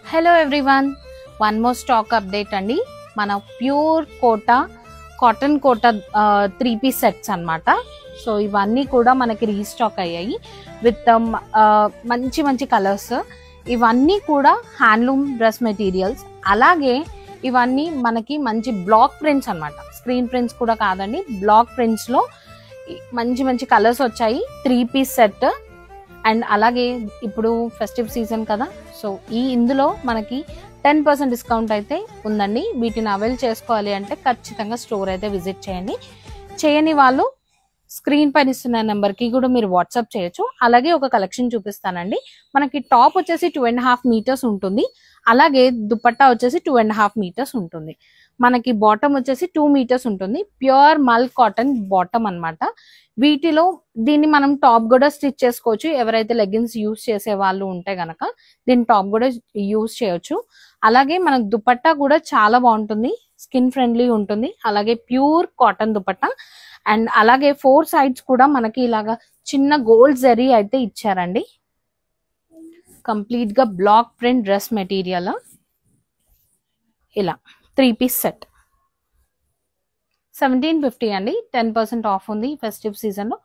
Hello everyone, one more stock update అండి. మన pure Kota cotton Kota 3 piece sets అన్నమాట. So ఇవన్నీ కూడా మనకి రీస్టాక్ అయ్యాయి విత్ మంచి మంచి కలర్స్. ఇవన్నీ కూడా హ్యాండ్లూమ్ డ్రెస్ మెటీరియల్స్. అలాగే ఇవన్నీ మనకి మంచి బ్లాక్ ప్రింట్స్ అన్నమాట, స్క్రీన్ ప్రింట్స్ కూడా కాదండి, బ్లాక్ ప్రింట్స్ లో మంచి మంచి కలర్స్ వచ్చాయి. 3 పీస్ సెట్. అండ్ అలాగే ఇప్పుడు ఫెస్టివ్ సీజన్ కదా, సో ఇందులో మనకి 10% డిస్కౌంట్ అయితే ఉందండి. వీటిని అవైల్ చేసుకోవాలి అంటే ఖచ్చితంగా స్టోర్ అయితే విజిట్ చేయండి. చేయని వాళ్ళు స్క్రీన్ పైన ఇస్తున్న నెంబర్కి కూడా మీరు వాట్సాప్ చేయొచ్చు. అలాగే ఒక కలెక్షన్ చూపిస్తానండి. మనకి టాప్ వచ్చేసి 2.5 మీటర్స్ ఉంటుంది. అలాగే దుపట్టా వచ్చేసి 2.5 మీటర్స్ ఉంటుంది. మనకి బాటమ్ వచ్చేసి 2 మీటర్స్ ఉంటుంది. ప్యూర్ మల్ కాటన్ బాటమ్ అన్నమాట. వీటిలో దీన్ని మనం టాప్ కూడా స్టిచ్ చేసుకోవచ్చు. ఎవరైతే లెగ్గిన్స్ యూస్ చేసే వాళ్ళు ఉంటే గనక దీన్ని టాప్ కూడా యూస్ చేయొచ్చు. అలాగే మనకు దుపట్టా కూడా చాలా బాగుంటుంది, స్కిన్ ఫ్రెండ్లీ ఉంటుంది. అలాగే ప్యూర్ కాటన్ దుపట్టా. అండ్ అలాగే 4 సైడ్స్ కూడా మనకి ఇలాగా చిన్న గోల్డ్ జరీ అయితే ఇచ్చారండి. కంప్లీట్ గా బ్లాక్ ప్రింట్ డ్రెస్ మెటీరియల్. ఇలా 3 పీస్ సెట్ 1750 అండి. 10% ఆఫ్ ఉంది ఫెస్టివ్ సీజన్ లో.